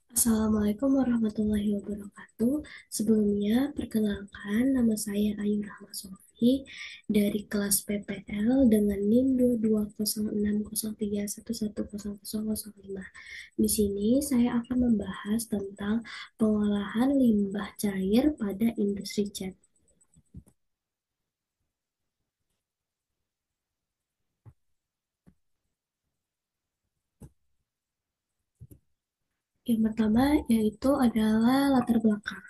Assalamualaikum warahmatullahi wabarakatuh. Sebelumnya, perkenalkan nama saya Ayu Rahma Sofi dari kelas PPL dengan NIM 220603111005. Di sini saya akan membahas tentang pengolahan limbah cair pada industri cat. Yang pertama yaitu adalah latar belakang.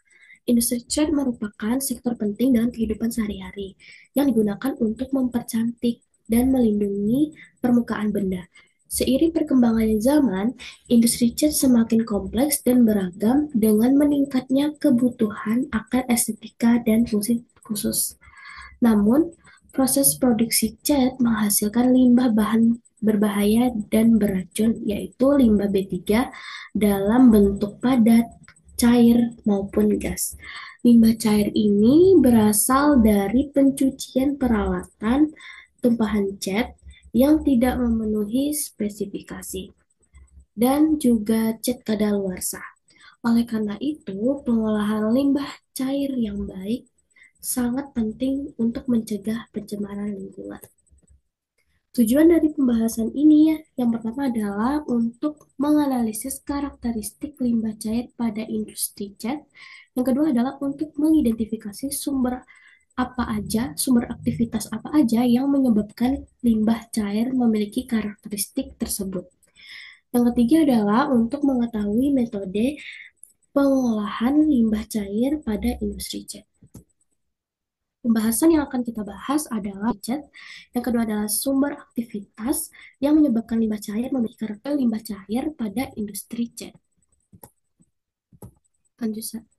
Industri cat merupakan sektor penting dalam kehidupan sehari-hari yang digunakan untuk mempercantik dan melindungi permukaan benda. Seiring perkembangannya zaman, industri cat semakin kompleks dan beragam dengan meningkatnya kebutuhan akan estetika dan fungsi khusus. Namun, proses produksi cat menghasilkan limbah bahan berbahaya dan beracun, yaitu limbah B3 dalam bentuk padat, cair, maupun gas. Limbah cair ini berasal dari pencucian peralatan tumpahan cat yang tidak memenuhi spesifikasi dan juga cat kadaluarsa. Oleh karena itu, pengolahan limbah cair yang baik sangat penting untuk mencegah pencemaran lingkungan. Tujuan dari pembahasan ini ya, yang pertama adalah untuk menganalisis karakteristik limbah cair pada industri cat. Yang kedua adalah untuk mengidentifikasi sumber aktivitas apa aja yang menyebabkan limbah cair memiliki karakteristik tersebut. Yang ketiga adalah untuk mengetahui metode pengolahan limbah cair pada industri cat. Pembahasan yang akan kita bahas adalah cat. Yang kedua adalah sumber aktivitas yang menyebabkan limbah cair memiliki karakter limbah cair pada industri cat.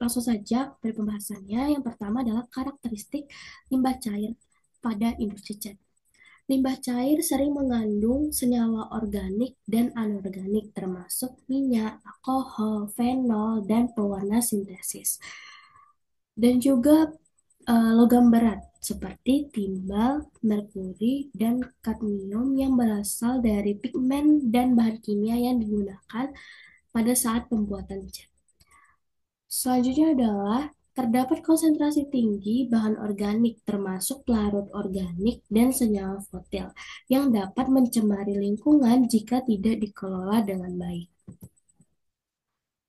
Langsung saja dari pembahasannya. Yang pertama adalah karakteristik limbah cair pada industri cat. Limbah cair sering mengandung senyawa organik dan anorganik termasuk minyak, alkohol, fenol, dan pewarna sintesis. Dan juga logam berat seperti timbal, merkuri, dan kadmium yang berasal dari pigmen dan bahan kimia yang digunakan pada saat pembuatan cat. Selanjutnya adalah terdapat konsentrasi tinggi bahan organik termasuk pelarut organik dan senyawa votil yang dapat mencemari lingkungan jika tidak dikelola dengan baik.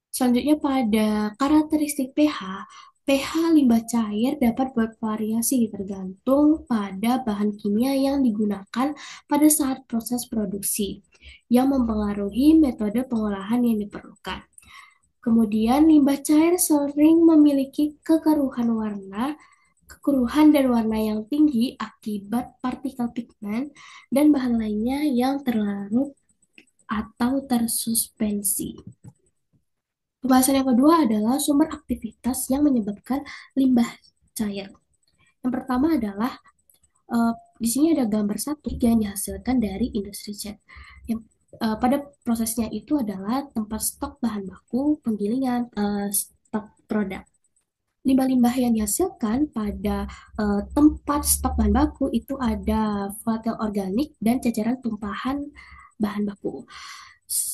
Selanjutnya pada karakteristik pH, pH limbah cair dapat bervariasi tergantung pada bahan kimia yang digunakan pada saat proses produksi, yang mempengaruhi metode pengolahan yang diperlukan. Kemudian limbah cair sering memiliki kekeruhan dan warna yang tinggi akibat partikel pigmen dan bahan lainnya yang terlarut atau tersuspensi. Pembahasan yang kedua adalah sumber aktivitas yang menyebabkan limbah cair. Yang pertama adalah di sini ada gambar satu yang dihasilkan dari industri cat. Yang pada prosesnya itu adalah tempat stok bahan baku, penggilingan, stok produk. Limbah-limbah yang dihasilkan pada tempat stok bahan baku itu ada volatil organik dan ceceran tumpahan bahan baku.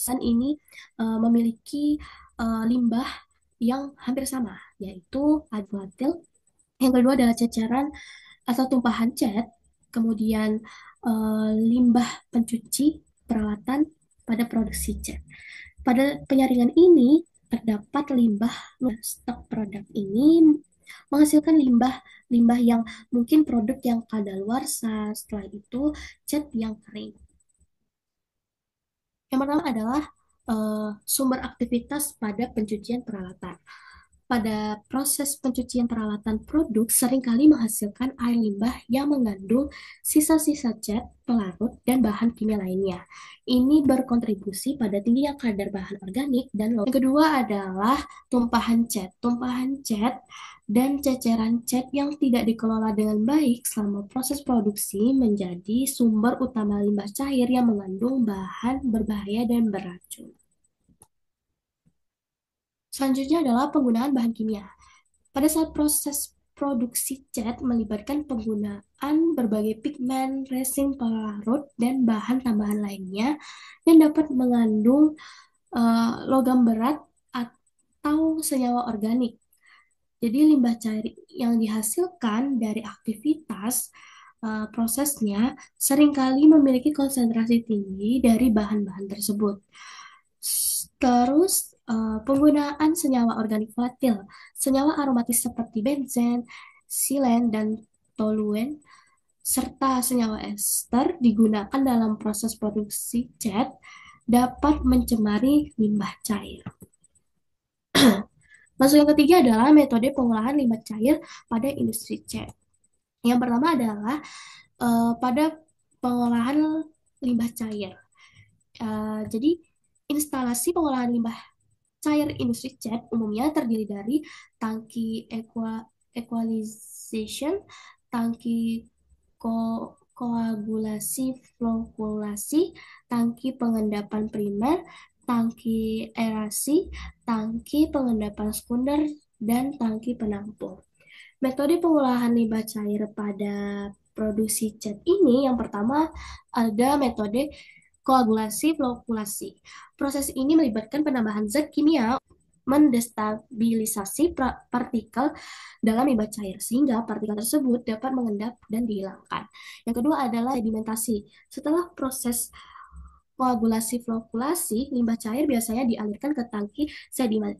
Dan ini memiliki limbah yang hampir sama, yaitu ada volatil. Yang kedua adalah ceceran atau tumpahan cat, kemudian limbah pencuci peralatan pada produksi cat. Pada penyaringan ini terdapat limbah stok produk ini menghasilkan limbah yang mungkin produk yang kadaluarsa, setelah itu cat yang kering. Yang pertama adalah sumber aktivitas pada pencucian peralatan. Pada proses pencucian peralatan produk seringkali menghasilkan air limbah yang mengandung sisa-sisa cat, pelarut, dan bahan kimia lainnya. Ini berkontribusi pada tingginya kadar bahan organik dan logam. Yang kedua adalah tumpahan cat. Tumpahan cat dan ceceran cat yang tidak dikelola dengan baik selama proses produksi menjadi sumber utama limbah cair yang mengandung bahan berbahaya dan beracun. Selanjutnya adalah penggunaan bahan kimia. Pada saat proses produksi cat melibatkan penggunaan berbagai pigmen, resin pelarut, dan bahan tambahan lainnya yang dapat mengandung logam berat atau senyawa organik. Jadi limbah cair yang dihasilkan dari aktivitas prosesnya seringkali memiliki konsentrasi tinggi dari bahan-bahan tersebut. Terus penggunaan senyawa organik volatil, senyawa aromatis seperti benzen, silen, dan toluen, serta senyawa ester digunakan dalam proses produksi cat dapat mencemari limbah cair. Masuk yang ketiga adalah metode pengolahan limbah cair pada industri cat. Yang pertama adalah pada pengolahan limbah cair. Jadi instalasi pengolahan limbah cair industri cat umumnya terdiri dari tangki equalization, tangki koagulasi flokulasi, tangki pengendapan primer, tangki aerasi, tangki pengendapan sekunder, dan tangki penampung. Metode pengolahan limbah cair pada produksi cat ini yang pertama ada metode koagulasi flokulasi. Proses ini melibatkan penambahan zat kimia mendestabilisasi partikel dalam limbah cair sehingga partikel tersebut dapat mengendap dan dihilangkan. Yang kedua adalah sedimentasi. Setelah proses koagulasi flokulasi, limbah cair biasanya dialirkan ke tangki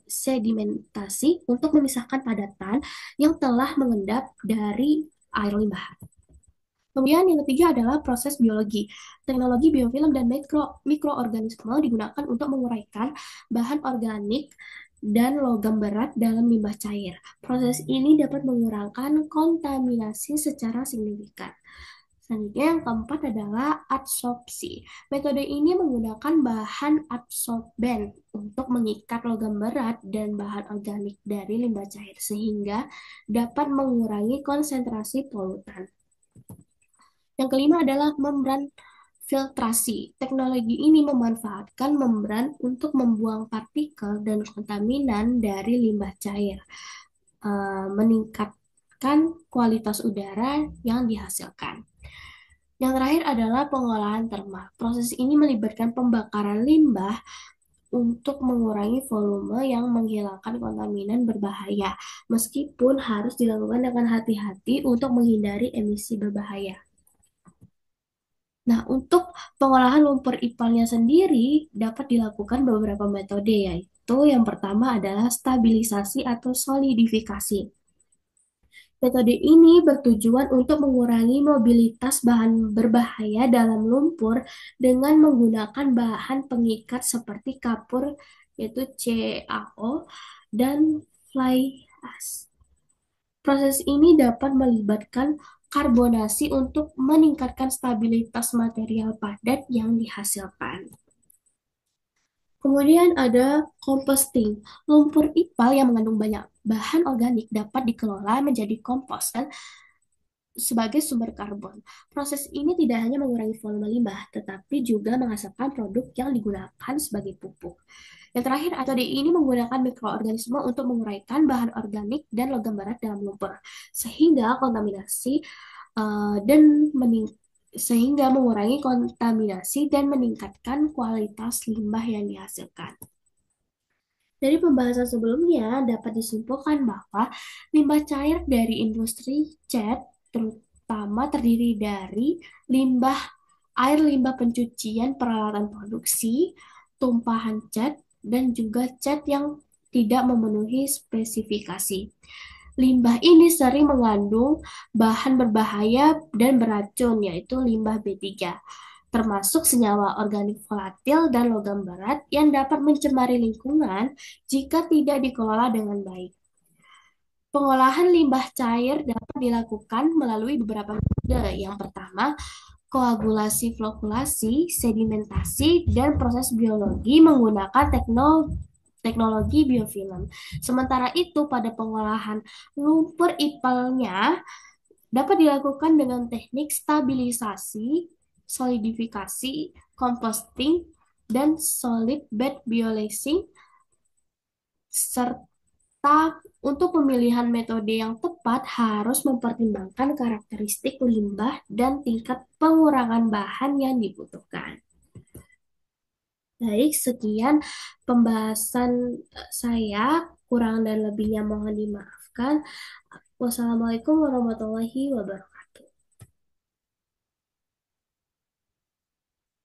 sedimentasi untuk memisahkan padatan yang telah mengendap dari air limbah. Kemudian yang ketiga adalah proses biologi. Teknologi biofilm dan mikroorganisme digunakan untuk menguraikan bahan organik dan logam berat dalam limbah cair. Proses ini dapat mengurangi kontaminasi secara signifikan. Selanjutnya yang keempat adalah adsorpsi. Metode ini menggunakan bahan adsorben untuk mengikat logam berat dan bahan organik dari limbah cair sehingga dapat mengurangi konsentrasi polutan. Yang kelima adalah membran filtrasi. Teknologi ini memanfaatkan membran untuk membuang partikel dan kontaminan dari limbah cair, meningkatkan kualitas udara yang dihasilkan. Yang terakhir adalah pengolahan termal. Proses ini melibatkan pembakaran limbah untuk mengurangi volume yang menghilangkan kontaminan berbahaya, meskipun harus dilakukan dengan hati-hati untuk menghindari emisi berbahaya. Nah, untuk pengolahan lumpur ipalnya sendiri dapat dilakukan beberapa metode, yaitu yang pertama adalah stabilisasi atau solidifikasi. Metode ini bertujuan untuk mengurangi mobilitas bahan berbahaya dalam lumpur dengan menggunakan bahan pengikat seperti kapur, yaitu CaO, dan fly ash. Proses ini dapat melibatkan karbonasi untuk meningkatkan stabilitas material padat yang dihasilkan. Kemudian ada composting. Lumpur ipal yang mengandung banyak bahan organik dapat dikelola menjadi kompos sebagai sumber karbon. Proses ini tidak hanya mengurangi volume limbah, tetapi juga menghasilkan produk yang digunakan sebagai pupuk. Yang terakhir, metode ini menggunakan mikroorganisme untuk menguraikan bahan organik dan logam berat dalam lumpur, sehingga kontaminasi dan sehingga mengurangi kontaminasi dan meningkatkan kualitas limbah yang dihasilkan. Dari pembahasan sebelumnya dapat disimpulkan bahwa limbah cair dari industri cat terutama terdiri dari limbah air limbah pencucian peralatan produksi, tumpahan cat, dan juga cat yang tidak memenuhi spesifikasi. Limbah ini sering mengandung bahan berbahaya dan beracun, yaitu limbah B3, termasuk senyawa organik volatil dan logam berat yang dapat mencemari lingkungan jika tidak dikelola dengan baik. Pengolahan limbah cair dapat dilakukan melalui beberapa metode. Yang pertama, koagulasi flokulasi, sedimentasi, dan proses biologi menggunakan teknologi biofilm. Sementara itu, pada pengolahan lumpur ipalnya dapat dilakukan dengan teknik stabilisasi, solidifikasi, composting, dan solid bed biolasing, serta untuk pemilihan metode yang tepat harus mempertimbangkan karakteristik limbah dan tingkat pengurangan bahan yang dibutuhkan. Baik, sekian pembahasan saya. Kurang dan lebihnya mohon dimaafkan. Wassalamualaikum warahmatullahi wabarakatuh.